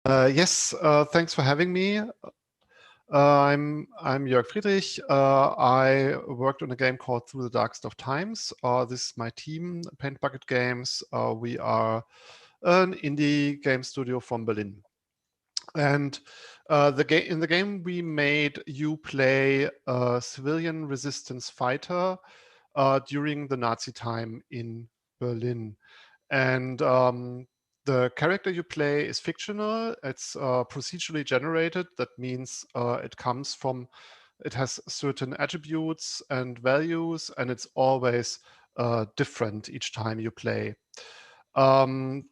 Yes, thanks for having me. I'm Jörg Friedrich. I worked on a game called Through the Darkest of Times. This is my team, Paint Bucket Games. We are an indie game studio from Berlin. And in the game we made, you play a civilian resistance fighter during the Nazi time in Berlin. And the character you play is fictional. It's procedurally generated. That means it has certain attributes and values, and it's always different each time you play. Um,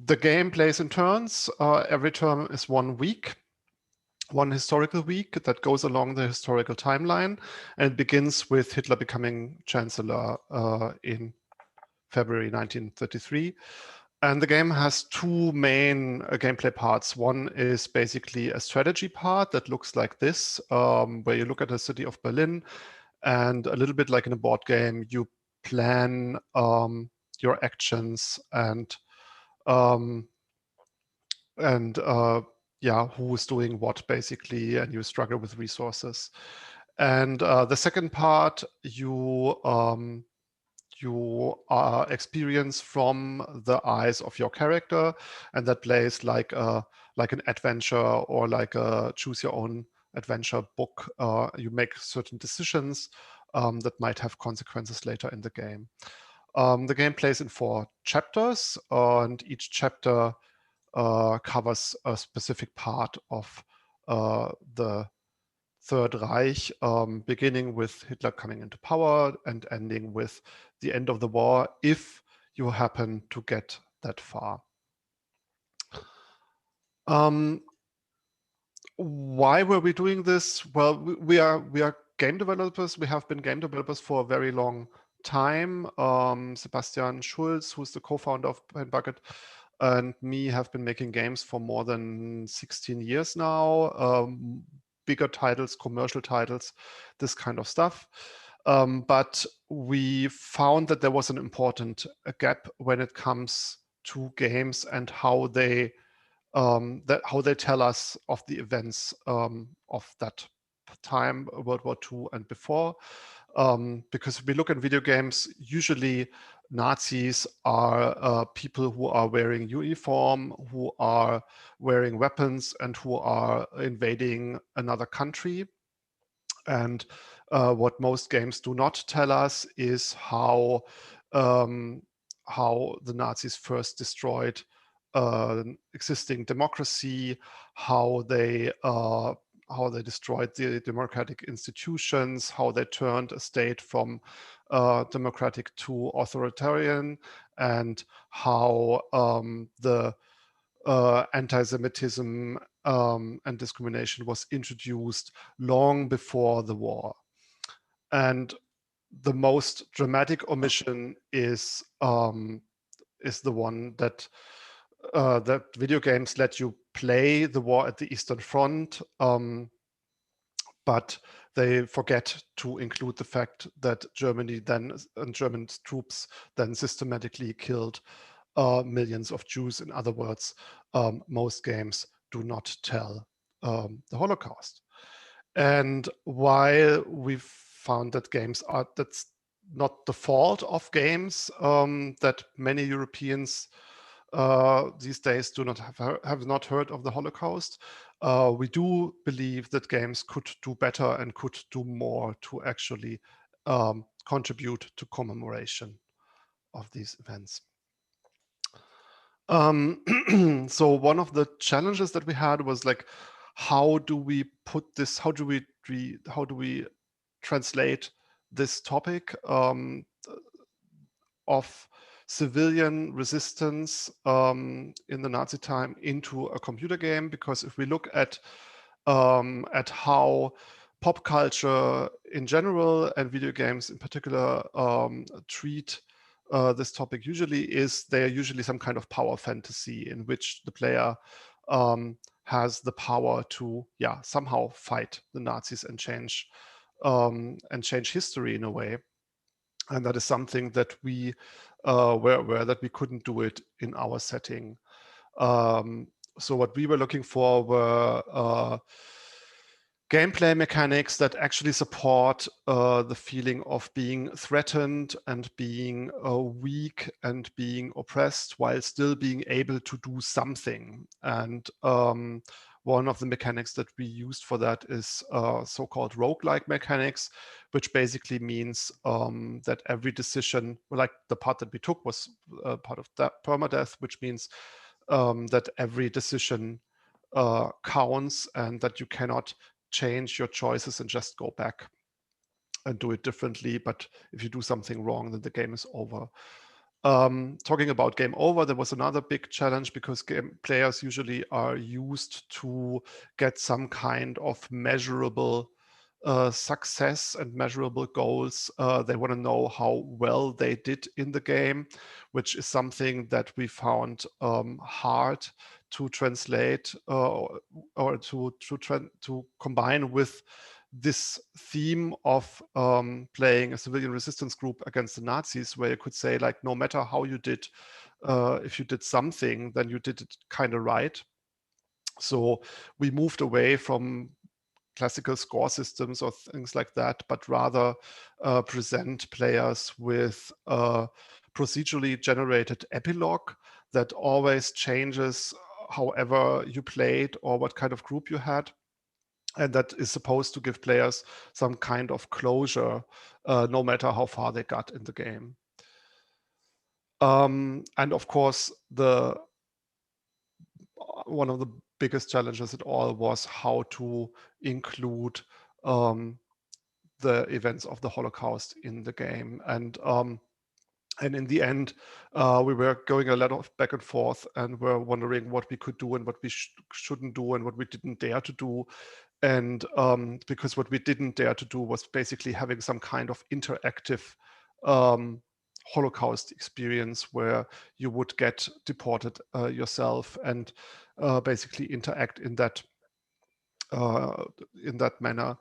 the game plays in turns. Every turn is 1 week, one historical week that goes along the historical timeline, and it begins with Hitler becoming chancellor in February 1933. And the game has two main gameplay parts. One is basically a strategy part that looks like this, where you look at the city of Berlin, and a little bit like in a board game, you plan your actions um, and yeah, who's doing what basically, and you struggle with resources. And the second part, you experience from the eyes of your character, and that plays like an adventure or like a choose your own adventure book. You make certain decisions that might have consequences later in the game. The game plays in 4 chapters, and each chapter covers a specific part of the Third Reich, beginning with Hitler coming into power and ending with the end of the war, if you happen to get that far. Why were we doing this? Well, we are game developers. We have been game developers for a very long time. Sebastian Schulz, who's the co-founder of Paint Bucket, and me have been making games for more than 16 years now. Bigger titles, commercial titles, this kind of stuff. But we found that there was an important gap when it comes to games and how they tell us of the events of that time, World War II and before. Because if we look at video games, usually Nazis are people who are wearing uniform, who are wearing weapons, and who are invading another country. And what most games do not tell us is how the Nazis first destroyed existing democracy, how they destroyed the democratic institutions, how they turned a state from democratic to authoritarian, and how the anti-Semitism and discrimination was introduced long before the war. And the most dramatic omission is the one that video games let you play the war at the Eastern Front, but they forget to include the fact that Germany then and German troops then systematically killed millions of Jews. In other words, most games do not tell the Holocaust. And while we've found that that's not the fault of games, that many Europeans these days have not heard of the Holocaust, we do believe that games could do better and could do more to actually contribute to commemoration of these events. So one of the challenges that we had was like, how do we put this? How do we translate this topic of civilian resistance in the Nazi time into a computer game? Because if we look at how pop culture in general and video games in particular treat this topic, they are usually some kind of power fantasy in which the player has the power to somehow fight the Nazis and change history in a way. And that is something that we were aware that we couldn't do it in our setting. So what we were looking for were gameplay mechanics that actually support the feeling of being threatened and being weak and being oppressed while still being able to do something. And one of the mechanics that we used for that is so-called roguelike mechanics, which basically means that every decision, like the part that we took was part of that permadeath, which means that every decision counts and that you cannot change your choices and just go back and do it differently. But if you do something wrong, then the game is over. Talking about game over, there was another big challenge because game players usually are used to get some kind of measurable success and measurable goals. They want to know how well they did in the game, which is something that we found hard to translate or to combine with this theme of playing a civilian resistance group against the Nazis, where you could say, like, no matter how you did, if you did something, then you did it kind of right. So we moved away from classical score systems or things like that, but rather present players with procedurally generated epilogue that always changes however you played or what kind of group you had. And that is supposed to give players some kind of closure, no matter how far they got in the game. And of course, one of the biggest challenges at all was how to include the events of the Holocaust in the game. And in the end, we were going a lot of back and forth and were wondering what we could do and what we shouldn't do and what we didn't dare to do. And because what we didn't dare to do was basically having some kind of interactive Holocaust experience where you would get deported yourself and basically interact uh, in that manner.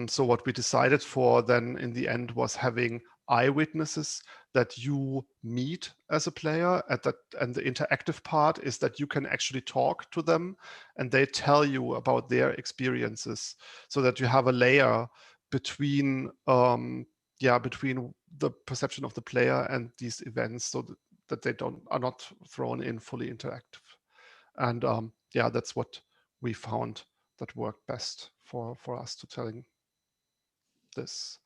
So what we decided for then in the end was having eyewitnesses that you meet as a player and the interactive part is that you can actually talk to them and they tell you about their experiences so that you have a layer between between the perception of the player and these events so that they are not thrown in fully interactive. And that's what we found that worked best for us to telling this.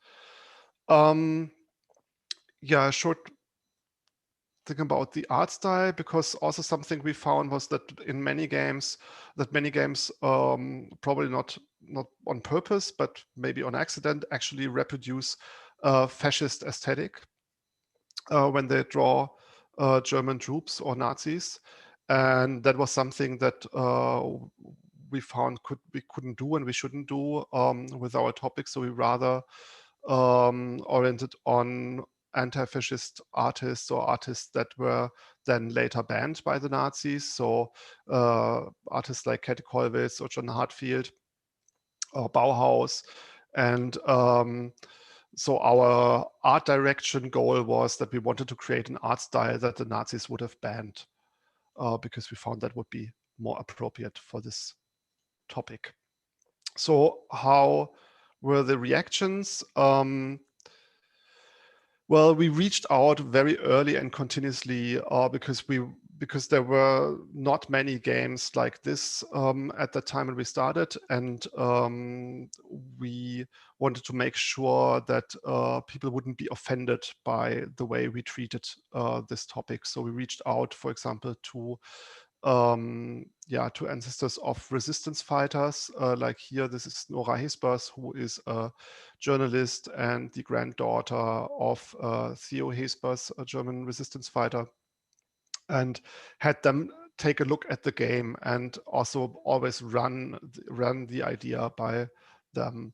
Short thing about the art style, because also something we found was that in many games, probably not on purpose, but maybe on accident, actually reproduce fascist aesthetic when they draw German troops or Nazis. And that was something that we found we couldn't do and we shouldn't do with our topic. So we rather oriented on anti-fascist artists or artists that were then later banned by the Nazis. So artists like Käthe Kollwitz or John Hartfield or Bauhaus. And so our art direction goal was that we wanted to create an art style that the Nazis would have banned because we found that would be more appropriate for this topic. So how were the reactions? Well, we reached out very early and continuously because there were not many games like this at the time when we started, and we wanted to make sure that people wouldn't be offended by the way we treated this topic. So we reached out, for example, to ancestors of resistance fighters. Like here, this is Nora Hespers, who is a journalist and the granddaughter of Theo Hespers, a German resistance fighter, and had them take a look at the game and also always run the idea by them.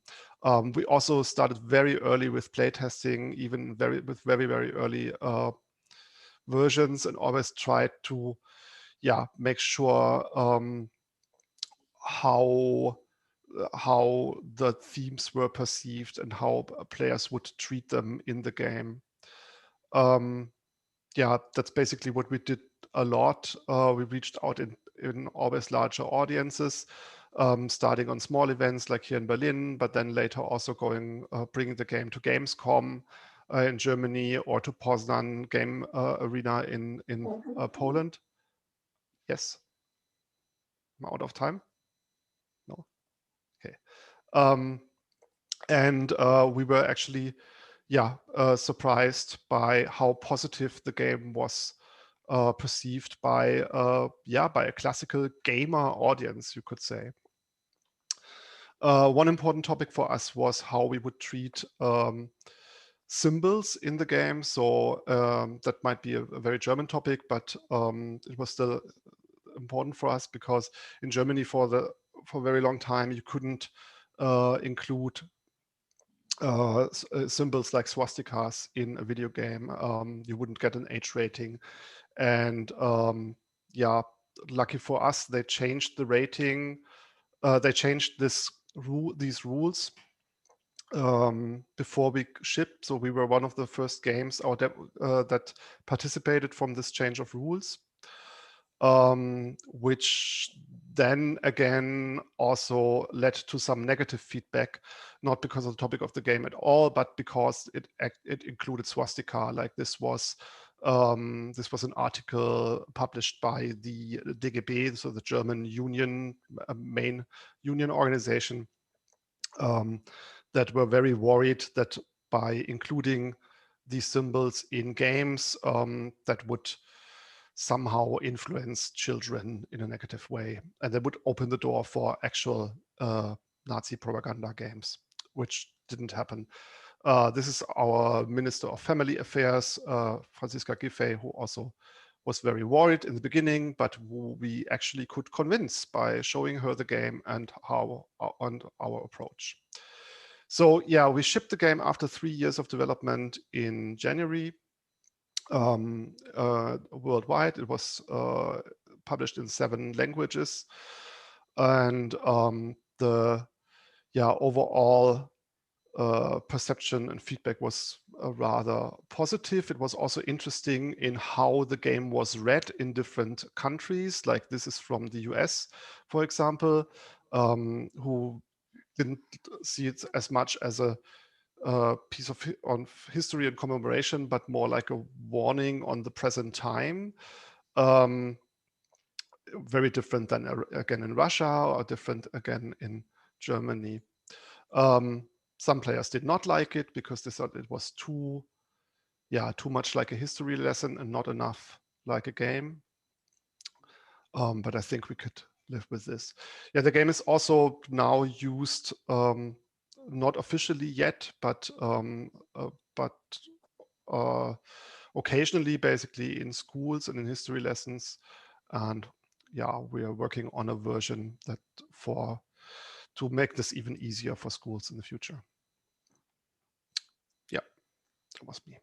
We also started very early with playtesting, even with very early versions, and always tried to make sure how the themes were perceived and how players would treat them in the game. That's basically what we did a lot. We reached out in always larger audiences, starting on small events like here in Berlin, but then later also bringing the game to Gamescom in Germany or to Poznan Game Arena in Poland. Yes. I'm out of time? No. Okay. And we were actually, surprised by how positive the game was perceived by a classical gamer audience, you could say. One important topic for us was how we would treat symbols in the game. So that might be a very German topic, but it was still important for us because in Germany for a very long time you couldn't include symbols like swastikas in a video game. You wouldn't get an H rating, and lucky for us, they changed the rating. They changed these rules before we shipped. So we were one of the first games that participated from this change of rules, which then again also led to some negative feedback, not because of the topic of the game at all, but because it included swastika. Like this was an article published by the DGB, so the German union, main union organization, that were very worried that by including these symbols in games, that would somehow influence children in a negative way, and they would open the door for actual Nazi propaganda games, which didn't happen. This is our Minister of Family Affairs, Franziska Giffey, who also was very worried in the beginning, but who we actually could convince by showing her the game and our approach. So yeah, we shipped the game after 3 years of development in January. Worldwide. It was published in 7 languages, and the overall perception and feedback was rather positive. It was also interesting in how the game was read in different countries. Like this is from the US, for example, who didn't see it as much as a piece of history and commemoration, but more like a warning on the present time. Very different than again in Russia, or different again in Germany. Some players did not like it because they thought it was too much like a history lesson and not enough like a game. But I think we could live with this. Yeah, the game is also now used, not officially yet, but occasionally, basically in schools and in history lessons. And yeah, we are working on a version to make this even easier for schools in the future. Yeah, that was me.